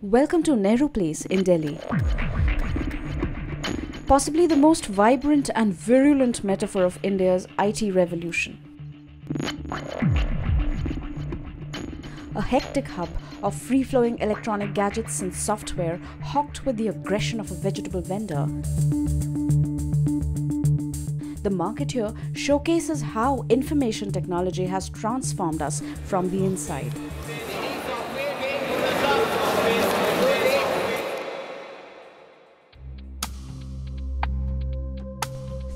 Welcome to Nehru Place in Delhi. Possibly the most vibrant and virulent metaphor of India's IT revolution. A hectic hub of free-flowing electronic gadgets and software hawked with the aggression of a vegetable vendor. The market here showcases how information technology has transformed us from the inside.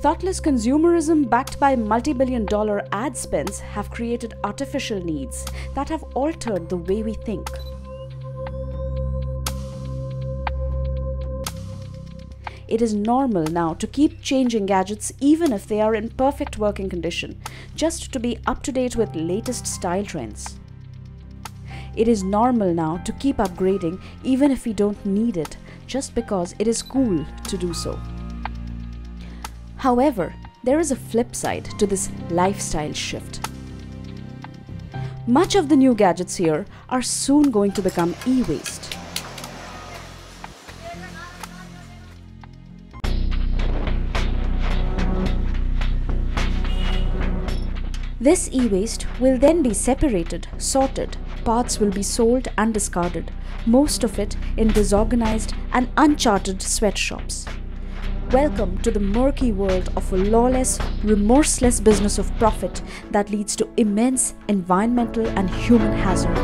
Thoughtless consumerism backed by multi-billion-dollar ad spends have created artificial needs that have altered the way we think. It is normal now to keep changing gadgets even if they are in perfect working condition, just to be up to date with latest style trends. It is normal now to keep upgrading even if we don't need it, just because it is cool to do so. However, there is a flip side to this lifestyle shift. Much of the new gadgets here are soon going to become e-waste. This e-waste will then be separated, sorted, parts will be sold and discarded, most of it in disorganized and uncharted sweatshops. Welcome to the murky world of a lawless, remorseless business of profit that leads to immense environmental and human hazard.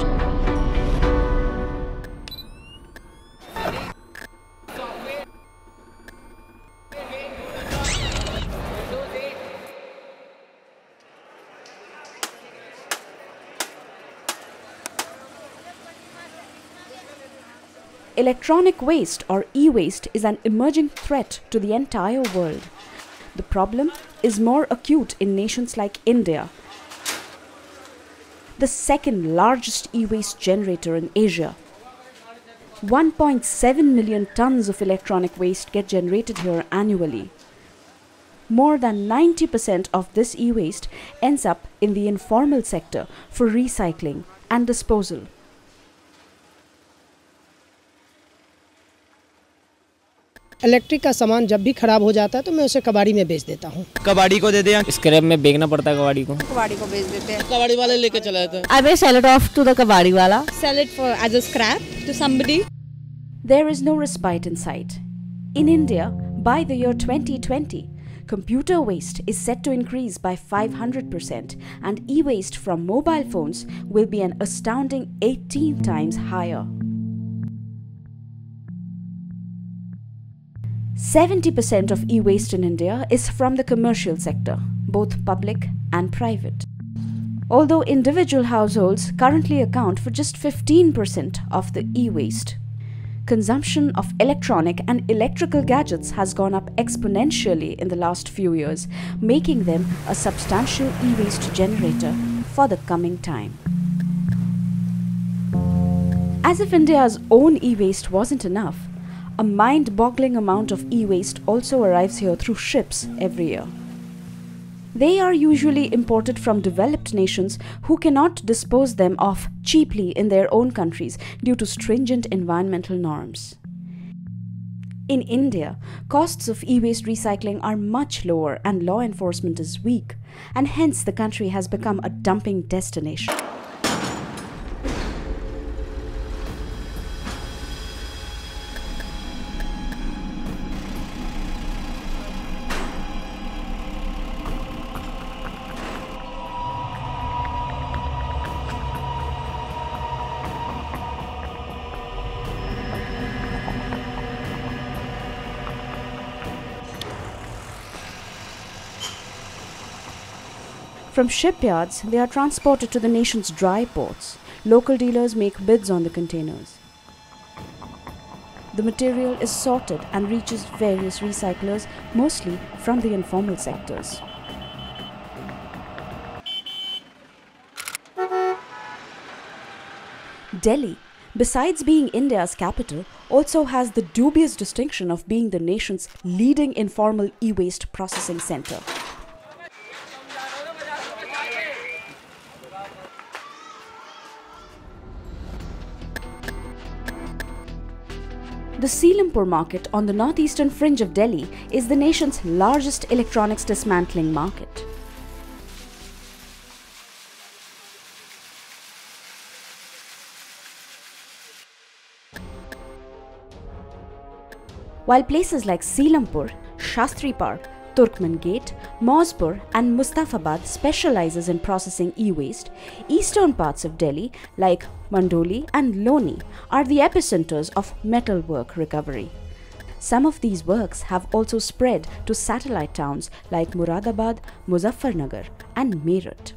Electronic waste or e-waste is an emerging threat to the entire world. The problem is more acute in nations like India, the second largest e-waste generator in Asia. 1.7 million tons of electronic waste get generated here annually. More than 90% of this e-waste ends up in the informal sector for recycling and disposal. Electric का सामान जब भी खराब हो जाता है तो मैं उसे कबाड़ी में बेच देता हूँ। कबाड़ी को दे दिया, स्क्रैप में बेचना पड़ता है कबाड़ी को बेच देते हैं। कबाड़ी वाले लेके चले जाते हैं। I will sell it off to the कबाड़ी वाला. Sell it for as a scrap to somebody. There is no respite in sight. In India, by the year 2020, computer waste is set to increase by 500% and e-waste from mobile phones will be an astounding 18 times higher. 70% of e-waste in India is from the commercial sector, both public and private. Although individual households currently account for just 15% of the e-waste, consumption of electronic and electrical gadgets has gone up exponentially in the last few years, making them a substantial e-waste generator for the coming time. As if India's own e-waste wasn't enough, a mind-boggling amount of e-waste also arrives here through ships every year. They are usually imported from developed nations who cannot dispose them of cheaply in their own countries due to stringent environmental norms. In India, costs of e-waste recycling are much lower and law enforcement is weak, and hence the country has become a dumping destination. From shipyards, they are transported to the nation's dry ports. Local dealers make bids on the containers. The material is sorted and reaches various recyclers, mostly from the informal sectors. Delhi, besides being India's capital, also has the dubious distinction of being the nation's leading informal e-waste processing center. The Seelampur market on the northeastern fringe of Delhi is the nation's largest electronics dismantling market. While places like Seelampur, Shastri Park, Turkman Gate, Mauspur and Mustafabad specializes in processing e-waste, eastern parts of Delhi like Mandoli and Loni are the epicenters of metalwork recovery. Some of these works have also spread to satellite towns like Muradabad, Muzaffarnagar and Meerut.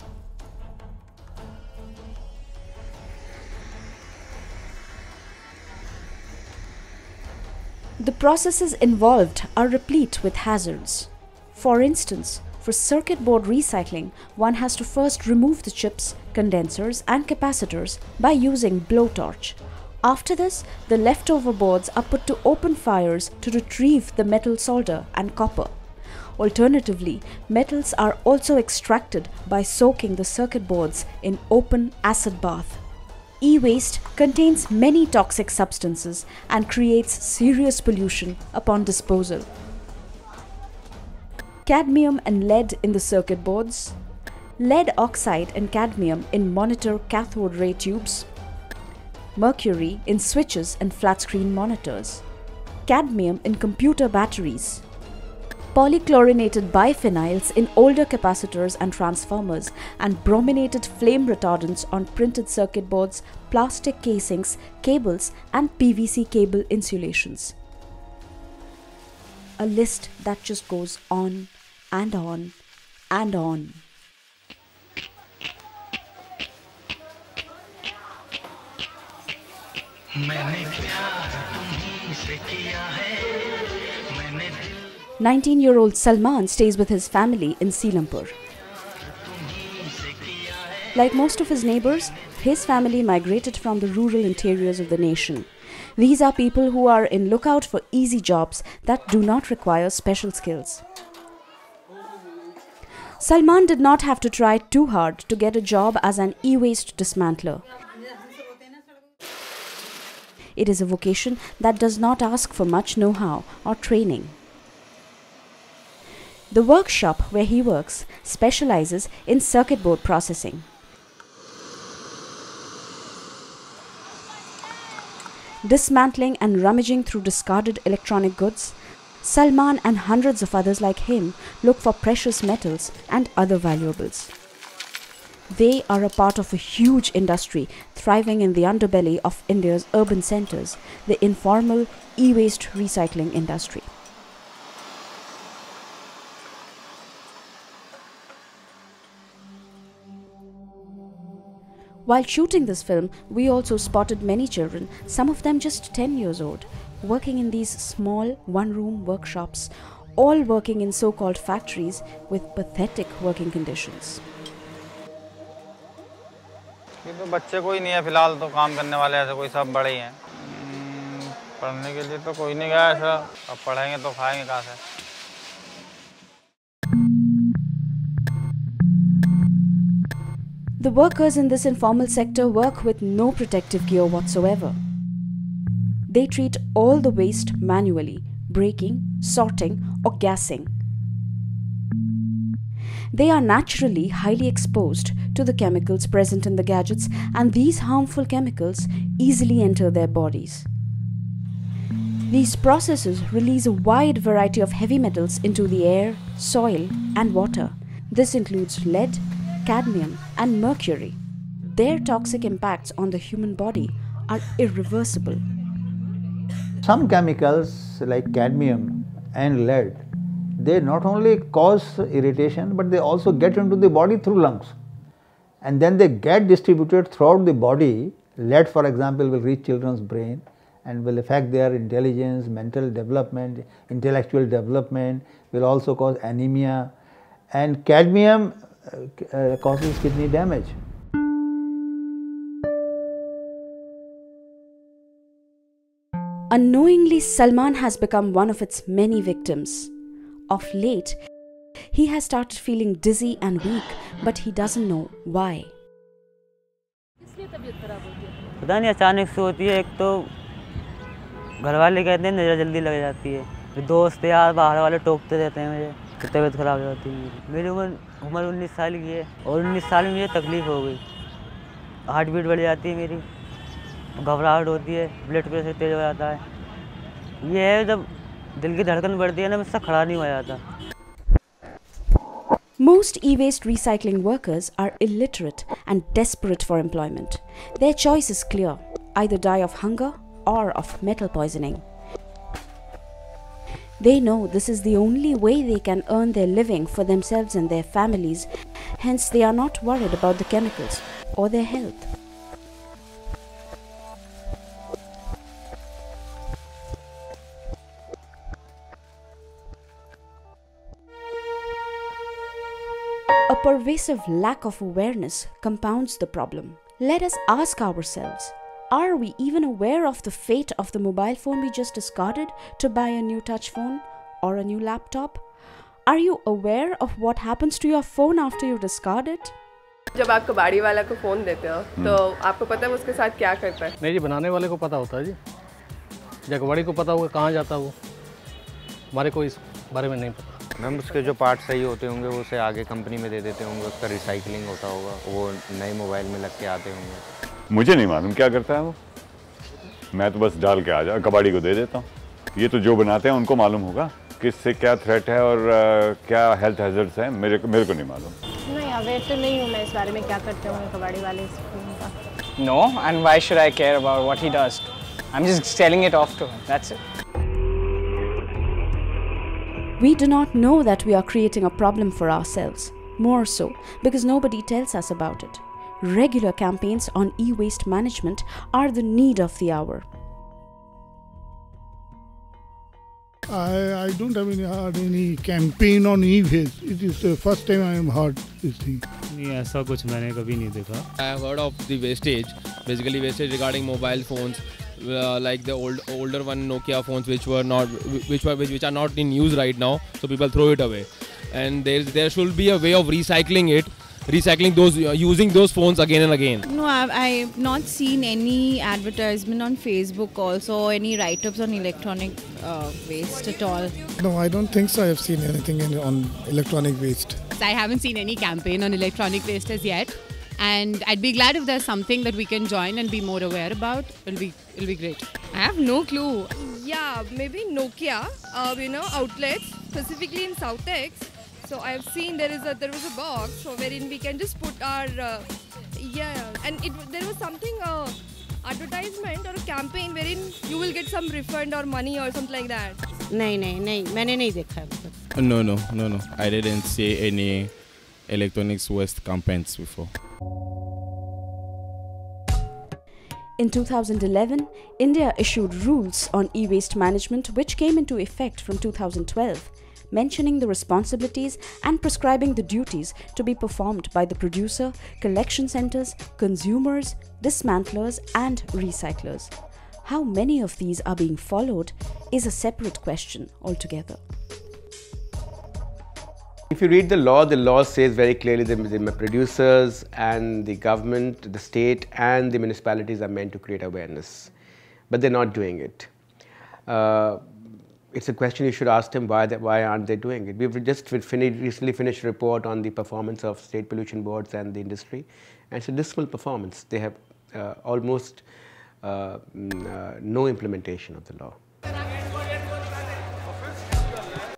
The processes involved are replete with hazards. For instance, for circuit board recycling, one has to first remove the chips, condensers and capacitors by using blowtorch. After this, the leftover boards are put to open fires to retrieve the metal solder and copper. Alternatively, metals are also extracted by soaking the circuit boards in open acid bath. E-waste contains many toxic substances and creates serious pollution upon disposal. Cadmium and lead in the circuit boards, lead oxide and cadmium in monitor cathode ray tubes, mercury in switches and flat screen monitors, cadmium in computer batteries, polychlorinated biphenyls in older capacitors and transformers, and brominated flame retardants on printed circuit boards, plastic casings, cables and PVC cable insulations. A list that just goes on and on and on. मैंने प्यार तुम्हीं से किया है, मैंने 19-year-old Salman stays with his family in Seelampur. Like most of his neighbors, his family migrated from the rural interiors of the nation. These are people who are in lookout for easy jobs that do not require special skills. Salman did not have to try too hard to get a job as an e-waste dismantler. It is a vocation that does not ask for much know-how or training. The workshop where he works specializes in circuit board processing. Dismantling and rummaging through discarded electronic goods, Salman and hundreds of others like him look for precious metals and other valuables. They are a part of a huge industry thriving in the underbelly of India's urban centers, the informal e-waste recycling industry. While shooting this film, we also spotted many children, some of them just 10 years old, working in these small one-room workshops, all working in so-called factories with pathetic working conditions. ये तो बच्चे कोई नहीं है फिलहाल तो काम करने वाले ऐसे कोई सब बड़े ही हैं पढ़ने के लिए तो कोई नहीं गया ऐसा अब पढ़ेंगे तो खाएंगे कहाँ से The workers in this informal sector work with no protective gear whatsoever. They treat all the waste manually, breaking, sorting or gassing. They are naturally highly exposed to the chemicals present in the gadgets, and these harmful chemicals easily enter their bodies. These processes release a wide variety of heavy metals into the air, soil and water. This includes lead, cadmium and mercury. Their toxic impacts on the human body are irreversible. Some chemicals like cadmium and lead, they not only cause irritation but they also get into the body through lungs. And then they get distributed throughout the body. Lead, for example, will reach children's brain and will affect their intelligence, mental development, intellectual development, will also cause anemia. And cadmium causes kidney damage. Unknowingly, Salman has become one of its many victims. Of late, he has started feeling dizzy and weak, but he doesn't know why. पता नहीं अचानक से होती है एक तो घर वाले कहते हैं नज़र जल्दी लग जाती है, फिर दोस्त यार बाहर वाले टोकते रहते हैं मुझे, तो तबीयत ख़राब हो जाती है। मेरी उम्र 19 साल की है और 19 साल में मुझे तकलीफ़ हो गई, हार्ट बीट बढ़ जाती है मेरी, घबराहट होती है, ब्लड प्रेशर तेज़ हो जाता है। ये है जब दिल की धड़कन बढ़ती है ना, मुझसे खड़ा नहीं हो जाता। Most e-waste recycling workers are illiterate and desperate for employment. Their choice is clear: either die of hunger or of metal poisoning. They know this is the only way they can earn their living for themselves and their families, hence they are not worried about the chemicals or their health. A pervasive lack of awareness compounds the problem. Let us ask ourselves, are we even aware of the fate of the mobile phone we just discarded to buy a new touch phone or a new laptop? Are you aware of what happens to your phone after you discard it? जब आप कबाड़ी वाला को phone देते हो तो आपको पता है वो उसके साथ क्या करता है? नहीं जी, बनाने वाले को पता होता है जी, या कबाड़ी को पता होगा कहाँ जाता है वो, हमारे को इस बारे में नहीं पता। मैम उसके जो पार्ट सही होते होंगे वो उसे आगे कंपनी में दे देते होंगे, उसका रिसाइकलिंग होता होगा, वो नए मोबाइल में लग के आते होंगे। मुझे नहीं मालूम क्या करता है वो, मैं तो बस डाल के आ जा कबाड़ी को दे देता हूँ। ये तो जो बनाते हैं उनको मालूम होगा कि इससे क्या थ्रेट है और क्या हेल्थ हैजर्ड्स हैं, मेरे को नहीं मालूम। नहीं, अवेयर तो नहीं हूँ मैं इस बारे में क्या करते होंगे कबाड़ी वाले इस फोन का। No, and why should I care about what he does? I'm just selling it off to him, that's it. We do not know that we are creating a problem for ourselves. More so, because nobody tells us about it. Regular campaigns on e-waste management are the need of the hour. I don't have any campaign on e-waste. It is the first time I have heard this thing. नहीं, ऐसा कुछ मैंने कभी नहीं देखा. I have heard of the wastage, basically wastage regarding mobile phones, like the older one Nokia phones which are not in use right now, so people throw it away, and there should be a way of recycling those, using those phones again and again. No, I've not seen any advertisement on Facebook also, any write-ups on electronic waste at all. No, I don't think so. I have seen anything on electronic waste. I haven't seen any campaign on electronic waste as yet, and I'd be glad if there's something that we can join and be more aware about. It'll be great. I have no clue. Yeah, maybe Nokia, outlets specifically in Southex. So I've seen there was a box wherein we can just put our and there was something advertisement or a campaign wherein you will get some refund or money or something like that. नहीं, मैंने नहीं देखा. No. I didn't see any electronics waste campaigns before. In 2011, India issued rules on e-waste management which came into effect from 2012, mentioning the responsibilities and prescribing the duties to be performed by the producer, collection centers, consumers, dismantlers and recyclers. How many of these are being followed is a separate question altogether. If you read the law says very clearly that the producers and the government, the state and the municipalities are meant to create awareness, but they're not doing it. It's a question you should ask them why aren't they doing it. We've just recently finished a report on the performance of state pollution boards and the industry, and it's a dismal performance. They have almost no implementation of the law.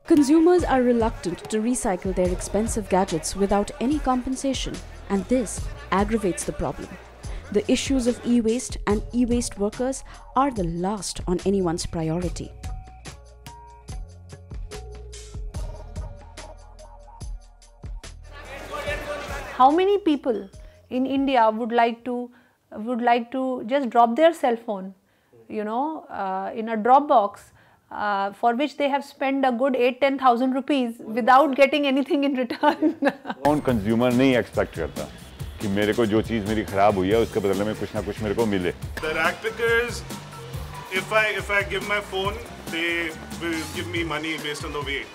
Consumers are reluctant to recycle their expensive gadgets without any compensation, and this aggravates the problem. The issues of e-waste and e-waste workers are the last on anyone's priority. How many people in India would like to just drop their cell phone, in a drop box, for which they have spent a good 8-10,000 rupees without getting anything in return? कौन consumer नहीं expect करता कि मेरे को जो चीज़ मेरी खराब हुई है उसके बदले में कुछ ना कुछ मेरे को मिले. The rackpickers, if I give my phone, they will give me money based on the weight.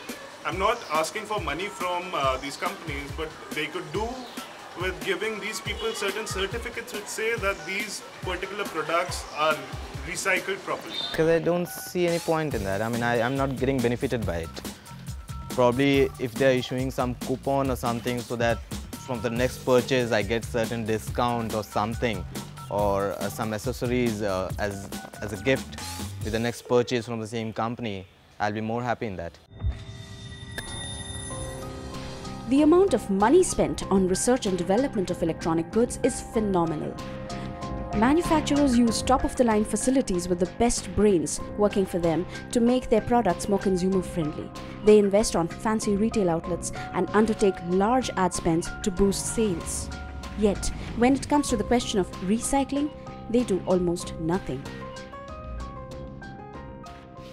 I'm not asking for money from these companies, but they could do with giving these people certain certificates which say that these particular products are recycled properly? Because I don't see any point in that. I mean, I'm not getting benefited by it. Probably if they're issuing some coupon or something so that from the next purchase I get certain discount or something, or some accessories as a gift with the next purchase from the same company, I'll be more happy in that. The amount of money spent on research and development of electronic goods is phenomenal. Manufacturers use top-of-the-line facilities with the best brains working for them to make their products more consumer-friendly. They invest on fancy retail outlets and undertake large ad spends to boost sales. Yet, when it comes to the question of recycling, they do almost nothing.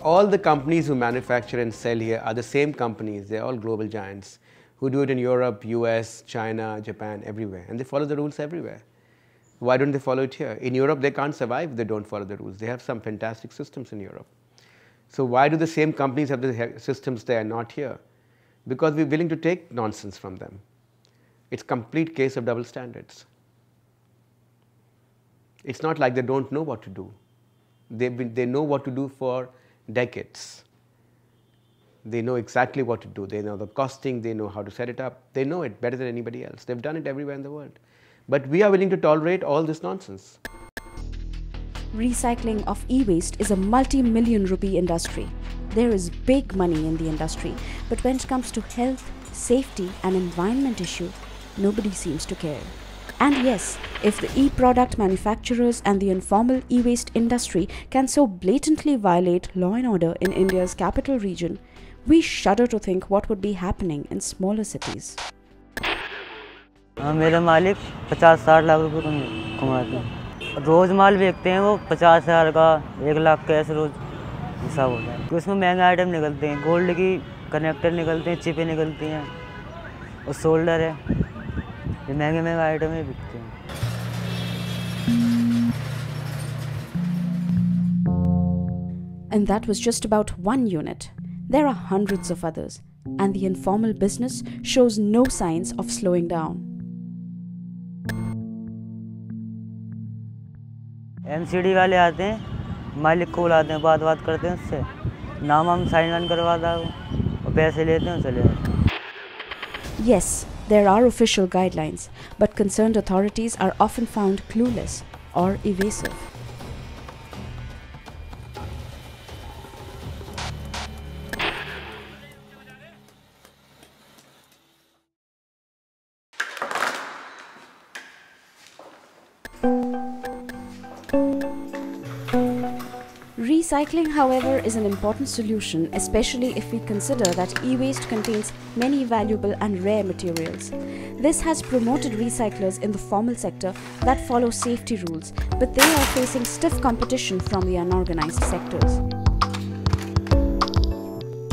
All the companies who manufacture and sell here are the same companies. They're all global giants who do it in Europe, US, China, Japan, everywhere. And they follow the rules everywhere. Why don't they follow it here? In Europe, they can't survive if they don't follow the rules. They have some fantastic systems in Europe. So why do the same companies have the systems there and not here? Because we're willing to take nonsense from them. It's a complete case of double standards. It's not like they don't know what to do. They know what to do for decades. They know exactly what to do. They know the costing, they know how to set it up. They know it better than anybody else. They've done it everywhere in the world. But we are willing to tolerate all this nonsense. Recycling of e-waste is a multi-million rupee industry. There is big money in the industry, but when it comes to health, safety and environment issue, nobody seems to care. And yes, if the e-product manufacturers and the informal e-waste industry can so blatantly violate law and order in India's capital region, we shudder to think what would be happening in smaller cities. मेरा मालिक 50-60 लाख रुपए कमाते हैं। रोज़ माल बेचते हैं वो 50,000 का, 1 लाख का ऐसे रोज़ हिसाब होता है। उसमें महंगे आइटम निकलते हैं, गोल्ड की कनेक्टर निकलते हैं, चिपें निकलती हैं और शोल्डर है, ये महंगे आइटम ही बिकते हैं। And that was just about one unit. There are hundreds of others, and the informal business shows no signs of slowing down. MCD वाले आते हैं, मालिक को बुलाते हैं, बात करते हैं उससे, नाम हम साइन वाइन करवा दो और पैसे लेते हैं चले जाते हैं। Yes, there are official guidelines, but concerned authorities are often found clueless or evasive. Recycling, however, is an important solution, especially if we consider that e-waste contains many valuable and rare materials. This has promoted recyclers in the formal sector that follow safety rules, but they are facing stiff competition from the unorganized sectors.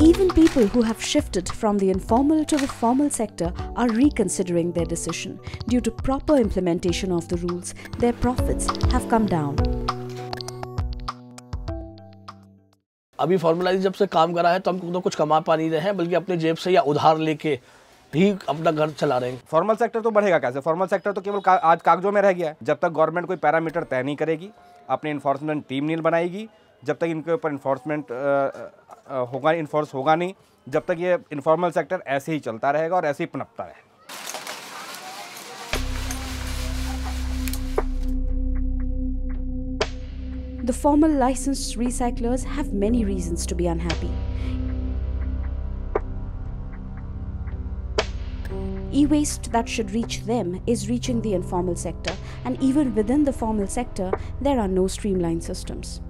Even people who have shifted from the informal to the formal sector are reconsidering their decision. Due to proper implementation of the rules, their profits have come down. अभी formalise जब से काम करा है तो हम तो कुछ कमा पा नहीं रहे हैं, बल्कि अपने जेब से या उधार लेके ही अपना घर चला रहे हैं। फॉर्मल सेक्टर तो बढ़ेगा कैसे? फॉर्मल सेक्टर तो केवल आज कागजों में रह गया है। जब तक गवर्नमेंट कोई पैरामीटर तय नहीं करेगी, अपनी इन्फोर्समेंट टीम नहीं बनाएगी, जब तक इनके ऊपर इन्फोर्स होगा नहीं, जब तक ये इनफॉर्मल सेक्टर ऐसे ही चलता रहेगा और ऐसे ही पनपता रहेगा। The formal licensed recyclers have many reasons to be unhappy. E-waste that should reach them is reaching the informal sector, and even within the formal sector, there are no streamlined systems.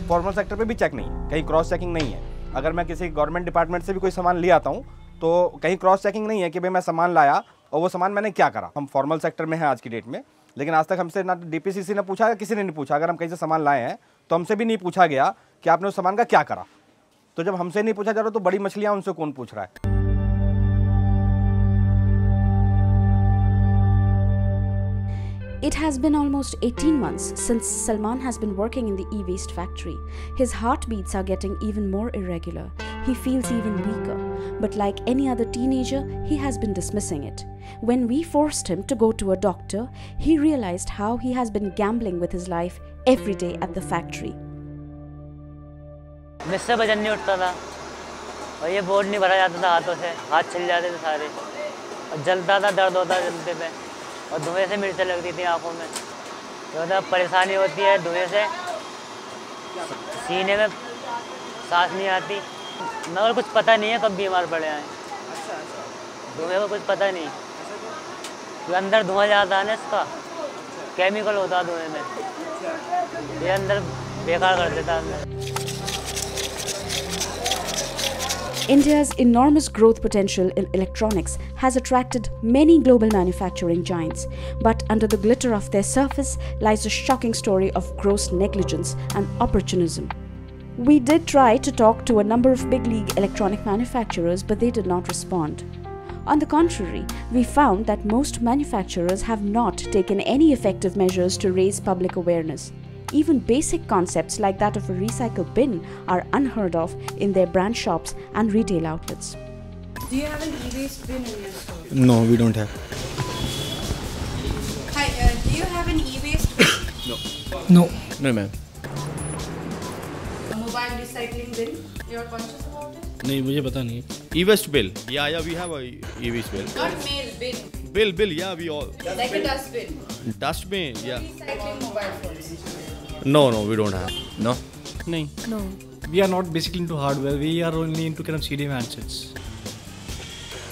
Formal sector पे भी check नहीं है, कहीं cross checking नहीं है। अगर मैं किसी गवर्नमेंट डिपार्टमेंट से भी कोई सामान ले आता हूँ तो कहीं क्रॉस चेकिंग नहीं है कि भाई मैं सामान लाया और वो सामान मैंने क्या करा। हम फॉर्मल सेक्टर में हैं आज की डेट में, लेकिन आज तक हमसे ना डीपीसीसी ने पूछा, किसी ने नहीं पूछा। अगर हम कहीं से सामान लाए हैं तो हमसे भी नहीं पूछा गया कि आपने उस सामान का क्या करा। तो जब हमसे नहीं पूछा जा रहा तो बड़ी मछलियाँ उनसे कौन पूछ रहा है? It has been almost 18 months since Salman has been working in the e-waste factory. His heartbeats are getting even more irregular. He feels even weaker, but like any other teenager, he has been dismissing it. When we forced him to go to a doctor, he realized how he has been gambling with his life every day at the factory. मुझसे वजन नहीं उठता था और ये board नहीं भरा जाता था हाथों से, हाथ छिल जाते थे सारे और जलता था, दर्द होता था जलते पे और धुएं से मिर्चें लगती थी आँखों में। ज़्यादा परेशानी होती है धुएं से, सीने में सांस नहीं आती, मगर कुछ पता नहीं है कब बीमार पड़े हैं। धुएं को कुछ पता नहीं, तो अंदर धुआं जाता है ना, इसका केमिकल होता है धुएं में, ये अंदर बेकार कर देता है अंदर। India's enormous growth potential in electronics has attracted many global manufacturing giants, but under the glitter of their surface lies a shocking story of gross negligence and opportunism. We did try to talk to a number of big league electronic manufacturers, but they did not respond. On the contrary, we found that most manufacturers have not taken any effective measures to raise public awareness. Even basic concepts like that of a recycle bin are unheard of in their brand shops and retail outlets. Do you have an e-waste bin in your store? No, we don't have. Hi, do you have an e-waste bin? No. No, ma'am. A mobile recycling bin? You're conscious about it? नहीं मुझे पता नहीं. E-waste bill. Yeah, we have a e-waste bill. Not mail, bin. Bill, yeah, we all. Like a dustbin. Dustbin, yeah. Recycling mobile phones. No, we don't have. No. नहीं. No. We are not basically into hardware. We are only into kind of CDM handsets.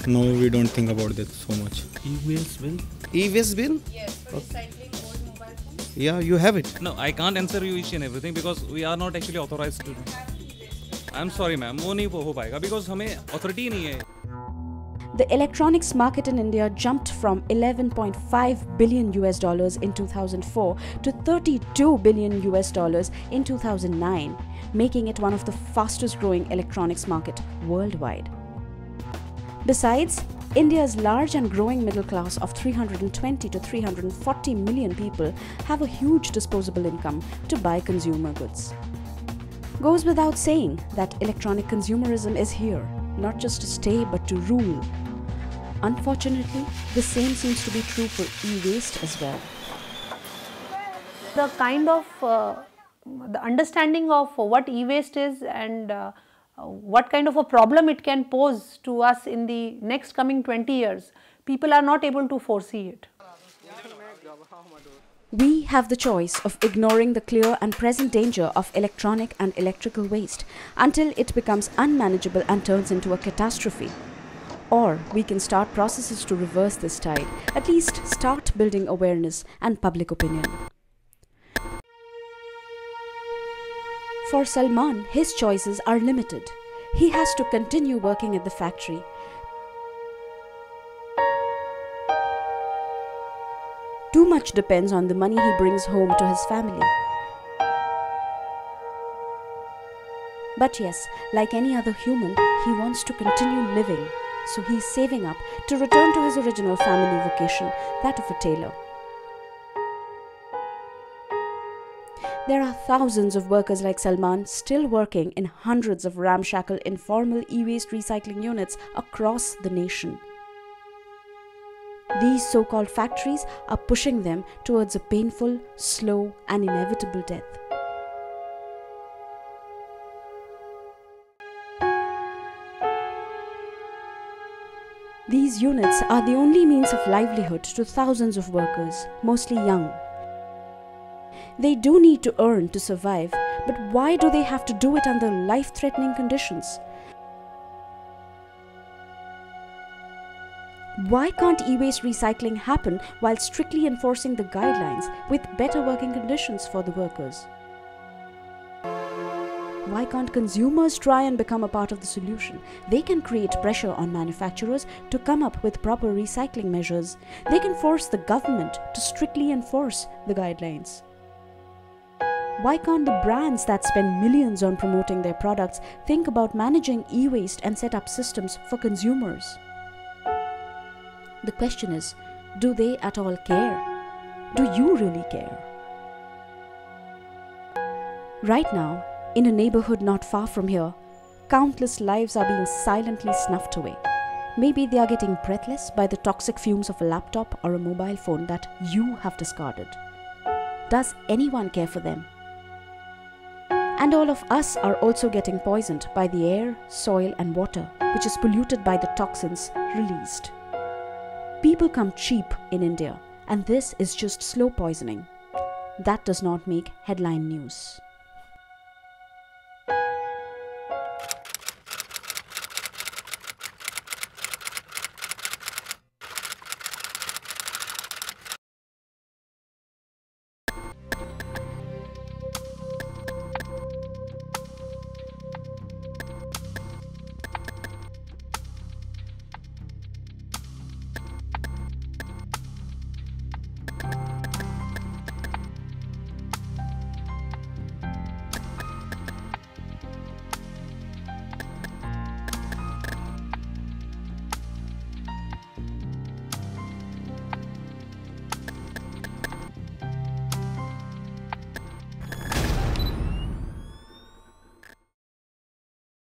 No, we don't think about that so much. E-waste bin? E-waste bin? Yes, for recycling old mobile phones. Yeah, you have it. No, I can't answer you each and everything because we are not actually authorized to. I'm sorry, ma'am. वो नहीं हो पाएगा because हमें authority नहीं है. The electronics market in India jumped from $11.5 billion in 2004 to $32 billion in 2009, making it one of the fastest growing electronics market worldwide. Besides, India's large and growing middle class of 320 to 340 million people have a huge disposable income to buy consumer goods. Goes without saying that electronic consumerism is here, not just to stay but to rule. Unfortunately, the same seems to be true for e-waste as well. The kind of the understanding of what e-waste is and what kind of a problem it can pose to us in the next coming 20 years, people are not able to foresee it. We have the choice of ignoring the clear and present danger of electronic and electrical waste until it becomes unmanageable and turns into a catastrophe. Or we can start processes to reverse this tide, at least start building awareness and public opinion. For Salman, his choices are limited. He has to continue working at the factory. Too much depends on the money he brings home to his family. But yes, like any other human, he wants to continue living. So he's saving up to return to his original family vocation, that of a tailor. There are thousands of workers like Salman still working in hundreds of ramshackle informal e-waste recycling units across the nation. These so-called factories are pushing them towards a painful, slow and inevitable death. These units are the only means of livelihood to thousands of workers, mostly young. They do need to earn to survive, but why do they have to do it under life-threatening conditions? Why can't e-waste recycling happen while strictly enforcing the guidelines with better working conditions for the workers? Why can't consumers try and become a part of the solution? They can create pressure on manufacturers to come up with proper recycling measures. They can force the government to strictly enforce the guidelines. Why can't the brands that spend millions on promoting their products think about managing e-waste and set up systems for consumers? The question is, do they at all care? Do you really care? Right now, in a neighborhood not far from here, countless lives are being silently snuffed away. Maybe they are getting breathless by the toxic fumes of a laptop or a mobile phone that you have discarded. Does anyone care for them? And all of us are also getting poisoned by the air, soil and water, which is polluted by the toxins released. People come cheap in India, and this is just slow poisoning. That does not make headline news.